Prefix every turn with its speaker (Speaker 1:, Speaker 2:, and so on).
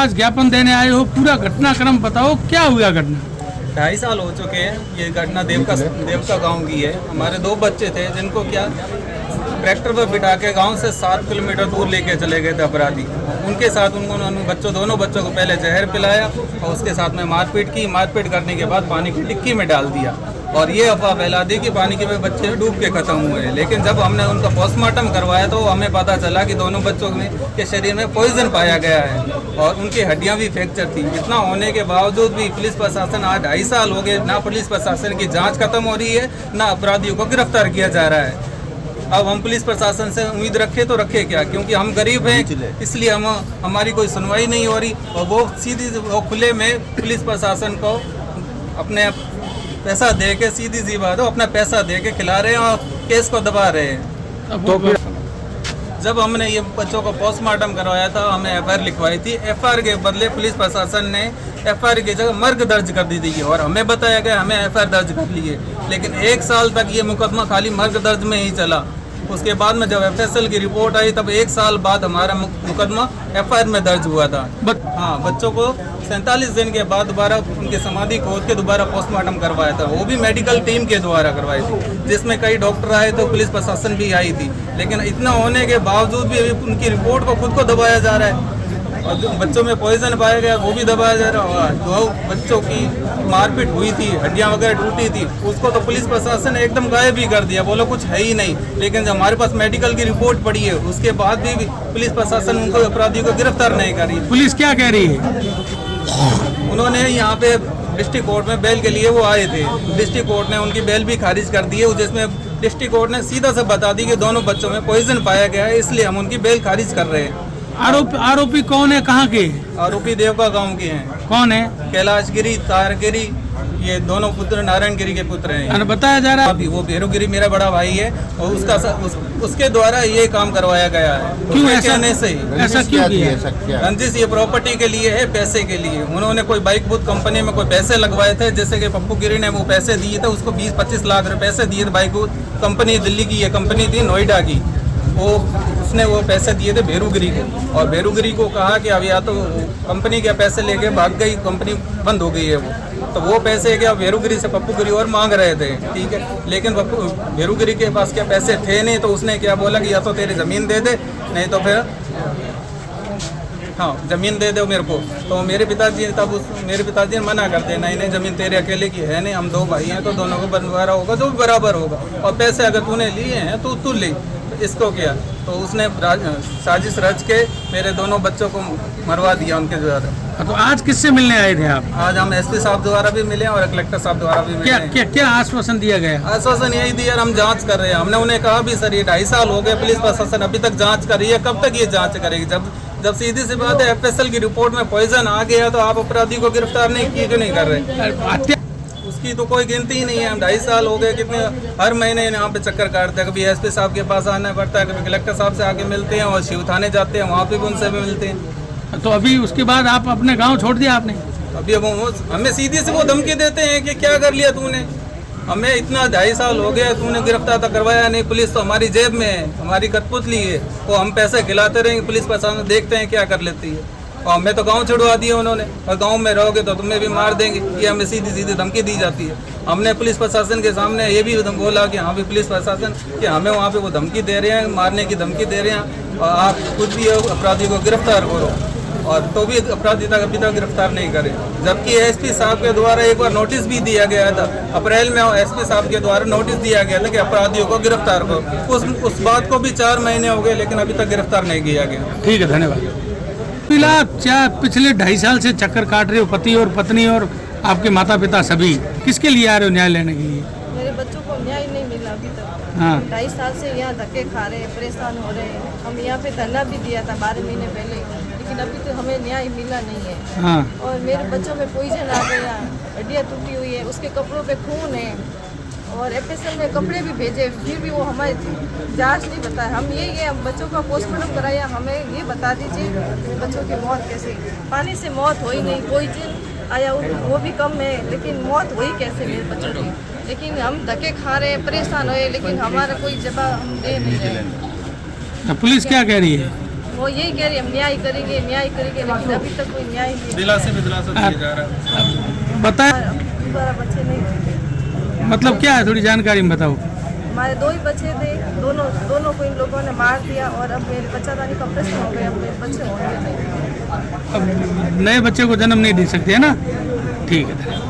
Speaker 1: आज ज्ञापन देने आए हो, पूरा घटनाक्रम बताओ, क्या हुआ घटना?
Speaker 2: 2.5 साल हो चुके हैं। ये घटना देवका गांव की है। हमारे 2 बच्चे थे जिनको क्या ट्रैक्टर पर बिठा के गांव से 7 किलोमीटर दूर लेके चले गए थे अपराधी। उनके साथ उन्होंने दोनों बच्चों को पहले जहर पिलाया और उसके साथ में मारपीट की। मारपीट करने के बाद पानी की टिक्की में डाल दिया और ये अफवाह फैला दी कि पानी के में बच्चे डूब के खत्म हुए। लेकिन जब हमने उनका पोस्टमार्टम करवाया तो हमें पता चला कि दोनों बच्चों के शरीर में पॉइजन पाया गया है और उनकी हड्डियां भी फ्रैक्चर थी। इतना होने के बावजूद भी पुलिस प्रशासन आज 2.5 साल हो गए, ना पुलिस प्रशासन की जांच खत्म हो रही है, ना अपराधियों को गिरफ्तार किया जा रहा है। अब हम पुलिस प्रशासन से उम्मीद रखे तो रखे क्या, क्योंकि हम गरीब हैं, इसलिए हमारी कोई सुनवाई नहीं हो रही और वो खुले में पुलिस प्रशासन को अपने पैसा दे के, सीधी सी बात हो, अपना पैसा दे के खिला रहे हैं और केस को दबा रहे हैं। तो फिर जब हमने ये बच्चों को पोस्टमार्टम करवाया था, हमें FIR लिखवाई थी। FIR के बदले पुलिस प्रशासन ने FIR की जगह मर्ग दर्ज कर दी थी और हमें बताया गया हमें FIR दर्ज कर लिए। लेकिन 1 साल तक ये मुकदमा खाली मर्ग दर्ज में ही चला। उसके बाद में जब FSL की रिपोर्ट आई तब 1 साल बाद हमारा मुकदमा FIR में दर्ज हुआ था। हाँ, बच्चों को 47 दिन के बाद दोबारा उनकी समाधि खोद के दोबारा पोस्टमार्टम करवाया था। वो भी मेडिकल टीम के द्वारा करवाई थी, जिसमें कई डॉक्टर आए तो पुलिस प्रशासन भी आई थी। लेकिन इतना होने के बावजूद भी उनकी रिपोर्ट को खुद को दबाया जा रहा है और जो बच्चों में पॉइजन पाया गया वो भी दबाया जा रहा है। 2 बच्चों की मारपीट हुई थी, हड्डियां वगैरह टूटी थी, उसको तो पुलिस प्रशासन ने एकदम गायब ही कर दिया, बोलो कुछ है ही नहीं। लेकिन जब हमारे पास मेडिकल की रिपोर्ट पड़ी है उसके बाद भी पुलिस प्रशासन उनको अपराधियों को गिरफ्तार नहीं कर रही।
Speaker 1: पुलिस क्या कह रही है?
Speaker 2: उन्होंने यहाँ पे डिस्ट्रिक्ट कोर्ट में बेल के लिए वो आए थे, डिस्ट्रिक्ट कोर्ट ने उनकी बेल भी खारिज कर दी है, जिसमें डिस्ट्रिक्ट कोर्ट ने सीधा से बता दी कि दोनों बच्चों में पॉइजन पाया गया है, इसलिए हम उनकी बेल खारिज कर रहे हैं।
Speaker 1: आरोपी कौन है, कहाँ के?
Speaker 2: आरोपी देवका गांव के हैं।
Speaker 1: कौन है?
Speaker 2: कैलाश गिरी, तार गिरी, ये दोनों पुत्र नारायण गिरी के पुत्र हैं।
Speaker 1: बताया जा रहा है
Speaker 2: वो भेरू गिरी मेरा बड़ा भाई है और उसके द्वारा ये काम करवाया गया है।
Speaker 1: क्यों ऐसा क्यों
Speaker 2: किया? रंजिश ये प्रॉपर्टी के लिए है, पैसे के लिए। उन्होंने कोई बाइक बुक कंपनी में कोई पैसे लगवाए थे, जैसे कि पप्पू गिरी ने वो पैसे दिए थे, उसको 20-25 लाख रुपए पैसे दिए थे। बाइक बुक कंपनी दिल्ली की, ये कंपनी थी नोएडा की, उसने वो पैसे दिए थे भेरूगिरी को और भेरूगिरी को कहा कि अब या तो कंपनी के पैसे लेके भाग गई, कंपनी बंद हो गई है तो वो पैसे क्या भेरूगिरी से पप्पू गिरी और मांग रहे थे, ठीक है। लेकिन भेरूगिरी के पास क्या पैसे थे नहीं, तो उसने क्या बोला कि या तो तेरी ज़मीन दे दे, नहीं तो फिर हाँ ज़मीन दे दो मेरे को। तो मेरे पिताजी ने मना कर दिया, नहीं ज़मीन तेरे अकेले की है नहीं, हम 2 भाई हैं तो दोनों को बंटवारा होगा, जो बराबर होगा, और पैसे अगर तूने लिए हैं तो तू ले। इसको किया तो उसने साजिश रच के मेरे दोनों बच्चों को मरवा दिया उनके द्वारा।
Speaker 1: तो आज किससे मिलने आए थे आप?
Speaker 2: आज हम SP साहब द्वारा भी मिले और कलेक्टर साहब द्वारा भी मिले।
Speaker 1: क्या आश्वासन दिया गया?
Speaker 2: आश्वासन यही दिया, हम जांच कर रहे हैं। हमने उन्हें कहा भी सर ये 2.5 साल हो गए, पुलिस प्रशासन अभी तक जांच कर रही है, कब तक ये जांच करेगी? जब सीधी सी बात है FSL की रिपोर्ट में पॉइजन आ गया तो आप अपराधी को गिरफ्तार नहीं किए, क्यों नहीं कर रहे? उसकी तो कोई गिनती ही नहीं है। हम 2.5 साल हो गए, कितने हर महीने यहाँ पे चक्कर काटते हैं। कभी SP साहब के पास आना पड़ता है, कभी कलेक्टर साहब से आके मिलते हैं और शिव थाने जाते हैं, वहाँ पे भी उनसे भी मिलते हैं।
Speaker 1: तो अभी उसके बाद आप अपने गांव छोड़ दिया आपने?
Speaker 2: अभी हमें सीधी से वो धमकी देते हैं कि क्या कर लिया तूने, हमें इतना 2.5 साल हो गया, तूने गिरफ्तार तो करवाया नहीं, पुलिस तो हमारी जेब में है, हमारी कठपुतली है, वो हम पैसे खिलाते रहेंगे, पुलिस प्रशासन देखते हैं क्या कर लेती है। और हमें तो गांव छुड़वा दिया उन्होंने, और गांव में रहोगे तो तुम्हें भी मार देंगे, ये हमें सीधी धमकी दी जाती है। हमने पुलिस प्रशासन के सामने ये भी बोला कि हाँ भी पुलिस प्रशासन कि हमें वहाँ पे वो धमकी दे रहे हैं, मारने की धमकी दे रहे हैं, और आप खुद भी अपराधी को गिरफ्तार करो, और तो भी अपराधी तक अभी तक गिरफ्तार नहीं करे। जबकि SP साहब के द्वारा एक बार नोटिस भी दिया गया था, अप्रैल में SP साहब के द्वारा नोटिस दिया गया था कि अपराधियों को गिरफ्तार करो। उस बात को भी 4 महीने हो गए, लेकिन अभी तक गिरफ्तार नहीं किया गया।
Speaker 1: ठीक है, धन्यवाद। पिछले 2.5 साल से चक्कर काट रहे हो, पति और पत्नी और आपके माता पिता सभी, किसके लिए आ रहे हो? न्याय लेने के लिए?
Speaker 3: मेरे बच्चों को न्याय नहीं मिला अभी तक।
Speaker 1: हाँ।
Speaker 3: 2.5 साल से यहाँ धक्के खा रहे हैं, परेशान हो रहे हैं। हम यहाँ पे धरना भी दिया था 12 महीने पहले, लेकिन अभी तो हमें न्याय मिला नहीं है।
Speaker 1: हाँ।
Speaker 3: और मेरे बच्चों में पॉइजन आ गया, हड्डियाँ टूटी हुई है, उसके कपड़ों पे खून है, और FSL में कपड़े भी भेजे, फिर भी वो हमारी जांच नहीं बताया। हम हम बच्चों का पोस्टमार्टम कराया, हमें ये बता दीजिए बच्चों की मौत कैसे? पानी से मौत हुई नहीं, पॉइजन आया वो भी कम है, लेकिन मौत हुई कैसे मेरे बच्चों की? लेकिन हम धक्के खा रहे हैं, परेशान हुए, लेकिन हमारा कोई जवाब हम दे नहीं रहे।
Speaker 1: पुलिस क्या कह रही है?
Speaker 3: वो यही कह रही हम न्याय करेंगे, लेकिन अभी तक कोई न्याय नहीं।
Speaker 2: दिलासे में दिलासा दिया जा रहा है।
Speaker 1: बताए
Speaker 3: दोबारा बच्चे नहीं हुए।
Speaker 1: मतलब क्या है, थोड़ी जानकारी में बताओ।
Speaker 3: हमारे 2 ही बच्चे थे, दोनों को इन लोगों ने मार दिया और अब मेरे बच्चादानी का प्रश्न हो गया, अब मेरे बच्चे होंगे नहीं।
Speaker 1: अब नए बच्चे को जन्म नहीं दे सकते है ना। ठीक है।